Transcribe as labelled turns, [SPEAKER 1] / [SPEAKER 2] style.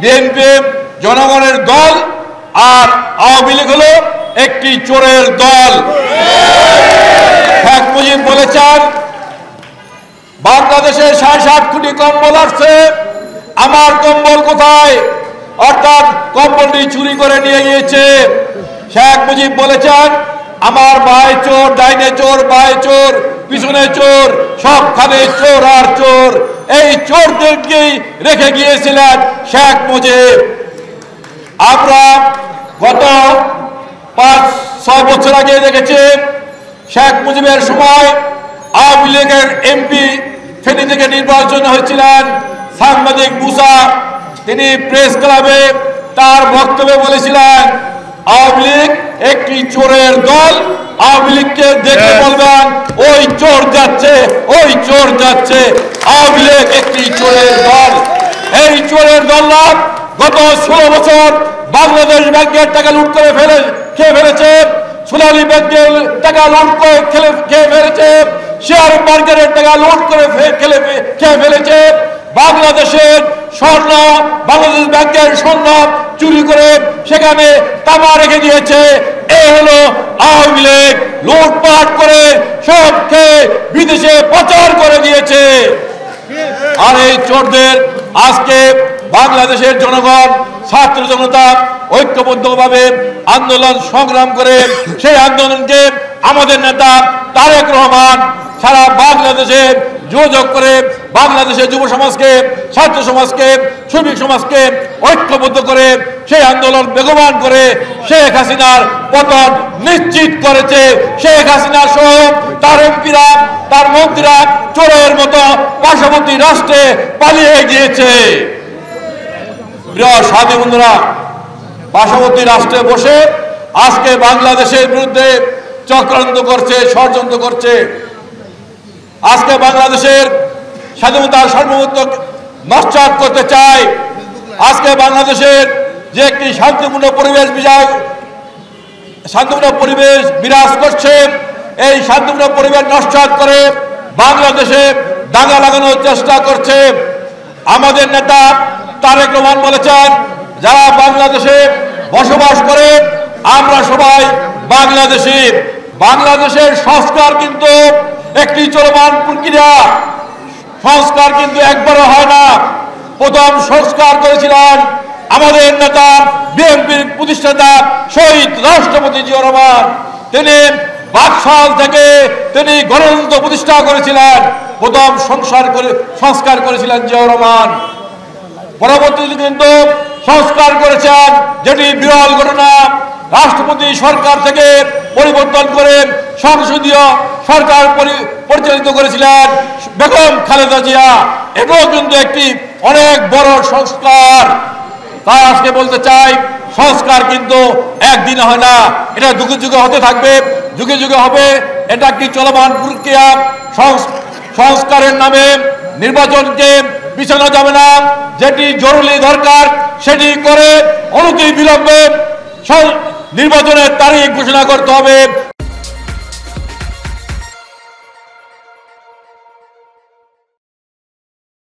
[SPEAKER 1] BNP জনগণের দল আর আওয়ামী লীগ হলো একটি চোরের দল। শেখ মুজিব বলেছেন বাংলাদেশে 7.5 কোটি কম্বল আসছে, আমার কম্বল কোথায়? অর্থাৎ কম্বলটি চুরি করে নিয়ে গিয়েছে। শেখ মুজিব বলেছেন আমার ভাই চোর, ডাইনে চোর, বায়ে চোর, পিছনে চোর, সবখানে চোর আর চোর। এই চোরদেরকেই রেখে গিয়েছিলেন শেখ মুজিব। আমরা গত 5-6 বছর আগে দেখেছি শেখ মুজিবের সময় আওয়ামী লীগের এমপি ফেনী থেকে নির্বাচন হয়েছিলেন সাংবাদিক মুসা। তিনি প্রেস ক্লাবে তার বক্তব্যে বলেছিলেন আওয়ামী লীগ একটি চোরের দল, আওয়ামী লীগকে দেখে বলবেন ওই চোর যাচ্ছে, ওই চোর যাচ্ছে। আওয়ামী লীগ একটি চোরের দল। এই চোরের দলরা গত 16 বছর বাংলাদেশ ব্যাংকের টাকা লুট করে খেয়ে ফেলেছে, সোনালী ব্যাংকের টাকা লুট করে খেয়ে ফেলেছে, শেয়ার মার্কেটের টাকা লুট করে খেয়ে ফেলেছে, বাংলাদেশের স্বর্ণ, বাংলাদেশ ব্যাংকের স্বর্ণ চুরি করে সেখানে তামা রেখে দিয়েছে। এই হলো আওয়ামী লীগ, লুটপাট করে সব খেয়ে বিদেশে পাচার করে দিয়েছে। আর এই চোরদের আজকে বাংলাদেশের জনগণ, ছাত্র জনতা ঐক্যবদ্ধভাবে আন্দোলন সংগ্রাম করে সেই আন্দোলনকে আমাদের নেতা তারেক রহমান সারা বাংলাদেশে যোগাযোগ করে বাংলাদেশের যুব সমাজকে, ছাত্র সমাজকে, শ্রমিক সমাজকে ঐক্যবদ্ধ করে সেই আন্দোলন বেগবান করে শেখ হাসিনার পতন নিশ্চিত করেছে। শেখ হাসিনা সহ তার এমপিরা, তার মন্ত্রীরা চোরের মতো পার্শ্ববর্তী রাষ্ট্রে পালিয়ে গিয়েছে। প্রিয় সাথী বন্ধুরা, পার্শ্ববর্তী রাষ্ট্রে বসে আজকে বাংলাদেশের বিরুদ্ধে চক্রান্ত করছে, ষড়যন্ত্র করছে। আজকে বাংলাদেশের স্বাধীনতার সার্বভৌমত্ব নস্যাৎ করতে চায়। আজকে বাংলাদেশের যে একটি শান্তিপূর্ণ পরিবেশ বিরাজ করছে, এই শান্তিপূর্ণ পরিবেশ নস্যাৎ করে বাংলাদেশে দাঙ্গা লাগানোর চেষ্টা করছে। আমাদের নেতা তারেক রহমান বলেছেন যারা বাংলাদেশে বসবাস করে আমরা সবাই বাংলাদেশি। বাংলাদেশের সংস্কার কিন্তু একটি চলমান প্রক্রিয়া, সংস্কার কিন্তু একবারও হয় না। প্রথম সংস্কার করেছিলেন আমাদের নেতা বিএনপির প্রতিষ্ঠাতা শহীদ রাষ্ট্রপতি জিয়াউর রহমান। তিনি বাকশাল থেকে তিনি গণতন্ত্র প্রতিষ্ঠা করেছিলেন। প্রথম সংস্কার করেছিলেন জিয়াউর রহমান। পরবর্তীতে কিন্তু সংস্কার করেছেন, যেটি বিরল ঘটনা, রাষ্ট্রপতি সরকার থেকে পরিবর্তন করে সংসদীয় সরকার পরিচালিত করেছিলেন বেগম খালেদা জিয়া। এটাও কিন্তু একটি অনেক বড় সংস্কার। তাই আজকে বলতে চাই সংস্কার কিন্তু একদিনে হয় না, এটা যুগে যুগে হতে থাকবে, যুগে যুগে হবে। এটা একটি চলমান প্রক্রিয়া। সংস্কারের নামে নির্বাচনকে পিছানো যাবে না। যেটি জরুরি দরকার সেটি করে অনতি বিলম্বে নির্বাচনের তারিখ ঘোষণা করতে হবে।